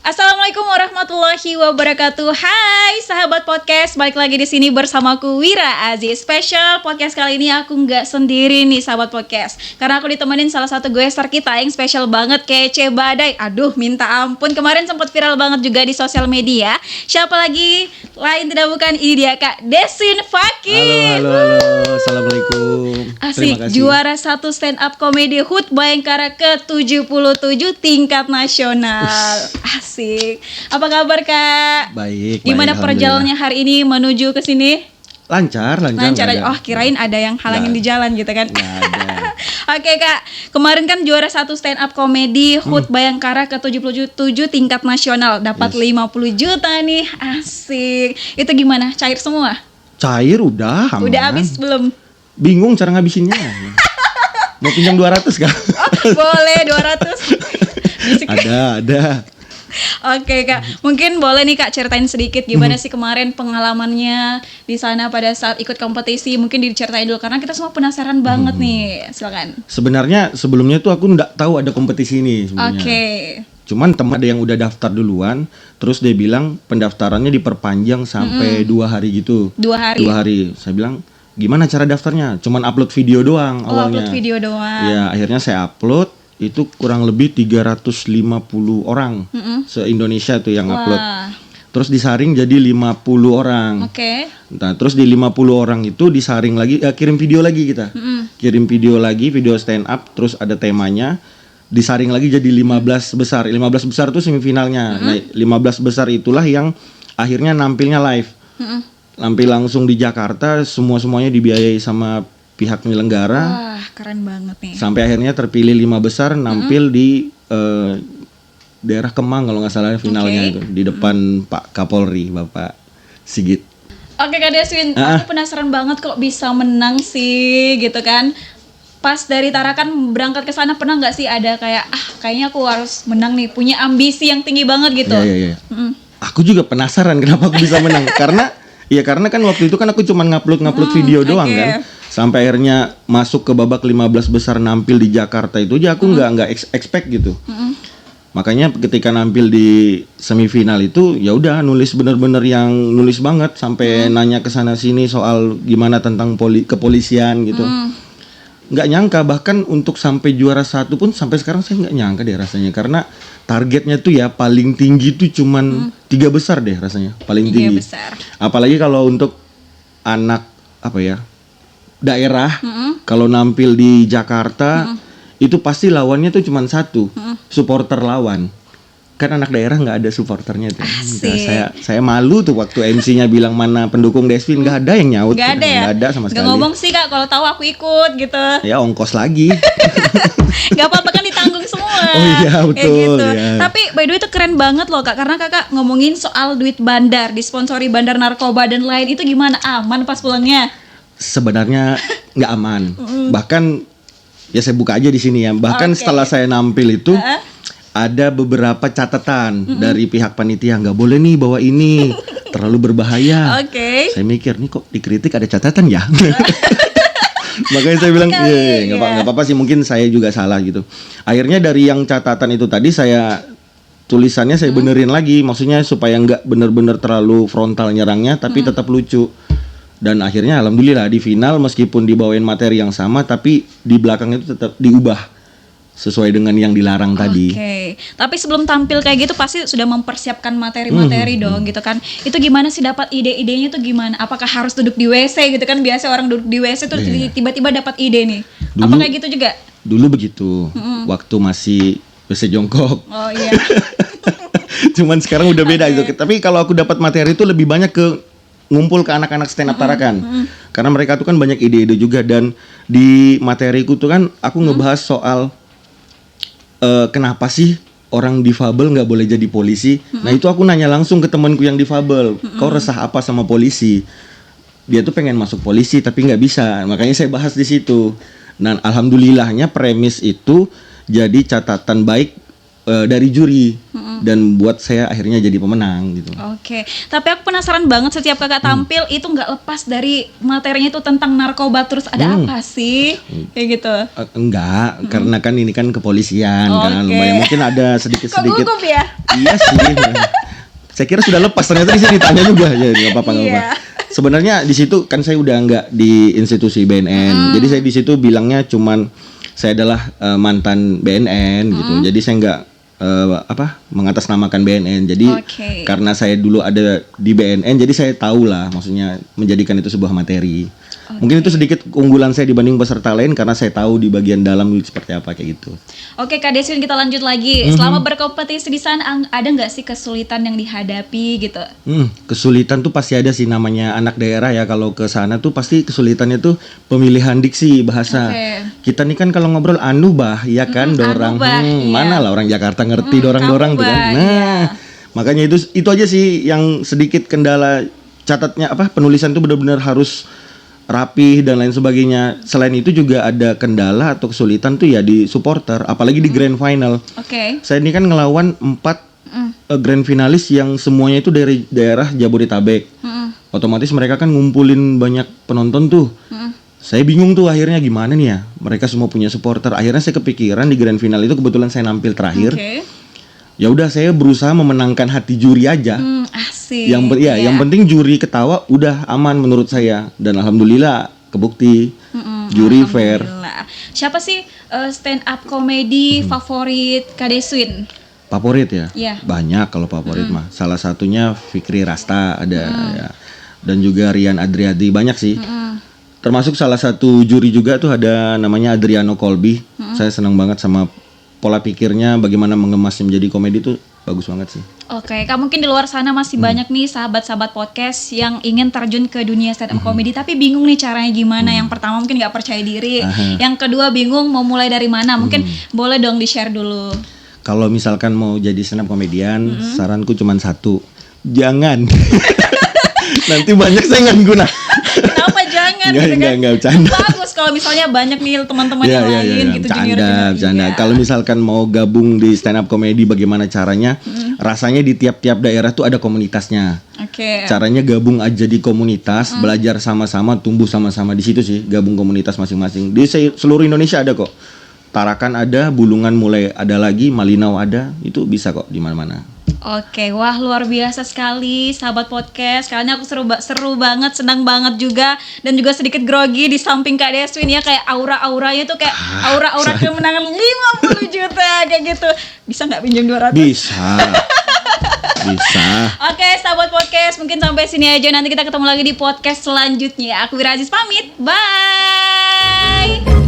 Assalamualaikum warahmatullahi wabarakatuh. Hai sahabat podcast, balik lagi di sini bersamaku Wira Aziz. Special podcast kali ini aku nggak sendiri nih sahabat podcast, karena aku ditemenin salah satu guestar kita yang spesial banget, kece badai. Aduh, minta ampun, kemarin sempat viral banget juga di sosial media. Siapa lagi? Lain tidak bukan, ini dia Kak Deswin Fakih. Halo, assalamualaikum. Asik, juara 1 stand up comedy HUT Bayangkara ke-77 tingkat nasional. Asik. Apa kabar Kak? Baik. Gimana perjalanannya hari ini menuju ke sini? Lancar. Aja. Oh, kirain ada yang halangin di jalan gitu kan? Nggak ada. Oke Kak, kemarin kan juara 1 stand up comedy HUT Bayangkara ke-77 tingkat nasional, dapat 50 juta nih. Asik. Itu gimana? Cair semua? Cair udah, aman. Udah habis belum? Bingung cara ngabisinnya. Mau pinjam 200 kan? Oh, boleh 200. Ada. Oke Kak, mungkin boleh nih Kak ceritain sedikit gimana sih kemarin pengalamannya di sana pada saat ikut kompetisi. Mungkin diceritain dulu karena kita semua penasaran banget nih. Silakan. Sebenarnya sebelumnya tuh aku nggak tahu ada kompetisi ini sebenarnya. Oke. Cuman teman ada yang udah daftar duluan, terus dia bilang pendaftarannya diperpanjang sampai 2 hari gitu. 2 hari. 2 hari. Saya bilang, gimana cara daftarnya? Cuman upload video doang awalnya. Upload video doang. Ya, akhirnya saya upload. Itu kurang lebih 350 orang se-Indonesia tuh yang upload. Terus disaring jadi 50 orang. Oke. Nah, terus di 50 orang itu disaring lagi, kirim video lagi kita. Kirim video lagi, video stand up, terus ada temanya. Disaring lagi jadi 15 besar. 15 besar itu semifinalnya. Nah, 15 besar itulah yang akhirnya nampilnya live. Nampil langsung di Jakarta, semuanya dibiayai sama pihak penyelenggara. Wah, keren banget nih. Sampai akhirnya terpilih 5 besar nampil di daerah Kemang kalau nggak salah finalnya itu di depan Pak Kapolri, Bapak Sigit. Oke Kak Deswin, aku penasaran banget kok bisa menang sih gitu kan. Pas dari Tarakan berangkat ke sana pernah nggak sih ada kayak kayaknya aku harus menang nih, punya ambisi yang tinggi banget gitu. Iya. Aku juga penasaran kenapa aku bisa menang karena kan waktu itu kan aku cuma ngupload video doang kan. Sampai akhirnya masuk ke babak 15 besar nampil di Jakarta itu aja aku nggak expect gitu. Makanya ketika nampil di semifinal itu ya udah nulis bener-bener yang nulis banget sampai nanya ke sana sini soal gimana tentang kepolisian gitu. Nggak nyangka bahkan untuk sampai juara 1 pun sampai sekarang saya nggak nyangka deh rasanya karena targetnya tuh ya paling tinggi tuh cuman 3 besar deh rasanya paling tinggi. Besar. Apalagi kalau untuk anak daerah kalau nampil di Jakarta itu pasti lawannya tuh cuma satu supporter lawan kan anak daerah nggak ada supporternya tuh. Saya malu tuh waktu MC-nya bilang mana pendukung Deswin nggak ada yang nyaut nggak ada ya nggak ada sama sekali. Nggak ngomong sih Kak kalau tahu aku ikut gitu ya ongkos lagi. nggak apa-apa kan ditanggung semua. Oh iya betul gitu. Ya. Tapi by the way itu keren banget loh Kak karena Kakak ngomongin soal duit bandar disponsori bandar narkoba dan lain itu gimana aman pas pulangnya? Sebenarnya nggak aman. Bahkan ya saya buka aja di sini ya. Bahkan setelah saya nampil itu ada beberapa catatan dari pihak panitia nggak boleh nih bawa ini terlalu berbahaya. Saya mikir nih kok dikritik ada catatan ya. Makanya saya bilang nggak apa-apa sih mungkin saya juga salah gitu. Akhirnya dari yang catatan itu tadi saya tulisannya saya benerin lagi. Maksudnya supaya nggak bener-bener terlalu frontal nyerangnya tapi tetap lucu. Dan akhirnya alhamdulillah di final meskipun dibawain materi yang sama tapi di belakang itu tetap diubah sesuai dengan yang dilarang tadi. Oke. Tapi sebelum tampil kayak gitu pasti sudah mempersiapkan materi-materi dong gitu kan. Itu gimana sih dapat ide-idenya tuh gimana? Apakah harus duduk di WC gitu kan? Biasa orang duduk di WC tuh tiba-tiba dapat ide nih. Apa kayak gitu juga? Dulu begitu. Waktu masih WC jongkok. Oh iya. Cuman sekarang udah beda gitu. Tapi kalau aku dapat materi itu lebih banyak ke ngumpul ke anak-anak stand up Tarakan. Karena mereka tuh kan banyak ide-ide juga dan di materiku tuh kan aku ngebahas soal kenapa sih orang difabel nggak boleh jadi polisi. Nah itu aku nanya langsung ke temanku yang difabel, kau resah apa sama polisi? Dia tuh pengen masuk polisi tapi nggak bisa, makanya saya bahas di situ. Nah alhamdulillahnya premis itu jadi catatan baik dari juri. dan buat saya akhirnya jadi pemenang gitu. Oke, tapi aku penasaran banget setiap kakak tampil itu nggak lepas dari materinya itu tentang narkoba terus ada apa sih kayak gitu? Enggak, karena kan ini kan kepolisian kan, lumayan mungkin ada sedikit-sedikit. Kok gugup ya? Iya sih. Saya kira sudah lepas, ternyata di sini ditanya juga ya, nggak apa-apa. Sebenarnya di situ kan saya udah nggak di institusi BNN, jadi saya di situ bilangnya cuman saya adalah mantan BNN gitu, jadi saya nggak mengatasnamakan BNN. Jadi karena saya dulu ada di BNN, jadi saya tahu lah, maksudnya menjadikan itu sebuah materi. Mungkin itu sedikit keunggulan saya dibanding peserta lain karena saya tahu di bagian dalam seperti apa kayak gitu. Oke Kak Deswin, kita lanjut lagi. Selama berkompetisi di sana ada nggak sih kesulitan yang dihadapi gitu? Kesulitan tuh pasti ada sih, namanya anak daerah ya, kalau ke sana tuh pasti kesulitannya tuh pemilihan diksi bahasa. Kita nih kan kalau ngobrol ya kan, dorang mana lah orang Jakarta ngerti dorang-dorang tuh kan. Nah, makanya itu aja sih yang sedikit kendala. Catatnya penulisan tuh benar-benar harus rapih dan lain sebagainya. Selain itu juga ada kendala atau kesulitan tuh ya di supporter, apalagi di grand final. Saya ini kan ngelawan 4 grand finalis yang semuanya itu dari daerah Jabodetabek. Otomatis mereka kan ngumpulin banyak penonton tuh. Saya bingung tuh akhirnya gimana nih ya. Mereka semua punya supporter. Akhirnya saya kepikiran di grand final itu kebetulan saya nampil terakhir. Ya udah, saya berusaha memenangkan hati juri aja. Asik. Yang penting juri ketawa udah aman menurut saya, dan alhamdulillah kebukti juri fair. Siapa sih stand up komedi favorit Kak Deswin? Favorit ya? Yeah. Banyak kalau favorit mah. Salah satunya Fikri Rasta ada ya. Dan juga Rian Adriadi, banyak sih. Termasuk salah satu juri juga tuh ada namanya Adriano Colby. Saya senang banget sama pola pikirnya, bagaimana mengemasnya menjadi komedi itu bagus banget sih. Oke, Kak, mungkin di luar sana masih banyak nih sahabat-sahabat podcast yang ingin terjun ke dunia stand up comedy tapi bingung nih caranya gimana. Yang pertama mungkin nggak percaya diri, yang kedua bingung mau mulai dari mana. Mungkin boleh dong di-share dulu. Kalau misalkan mau jadi stand up komedian, saranku cuma satu, jangan. Nanti banyak saya nggak guna. Kenapa jangan? Enggak, bercanda. Bagus kalau misalnya banyak nih teman-teman yang lain gitu, bercanda. Kalau misalkan mau gabung di stand up comedy, bagaimana caranya? Rasanya di tiap-tiap daerah tuh ada komunitasnya. Caranya gabung aja di komunitas, belajar sama-sama, tumbuh sama-sama di situ sih, gabung komunitas masing-masing. Di seluruh Indonesia ada kok. Tarakan ada, Bulungan mulai ada lagi, Malinau ada, itu bisa kok di mana-mana. Oke, wah luar biasa sekali sahabat podcast. Kayaknya aku seru banget, senang banget juga, dan juga sedikit grogi di samping Kak Deswin ya, kayak aura-auranya tuh kayak aura-aura kemenangan 50 juta kayak gitu. Bisa nggak pinjam 200? Bisa. Oke, sahabat podcast, mungkin sampai sini aja. Nanti kita ketemu lagi di podcast selanjutnya. Aku Wira Aziz pamit. Bye.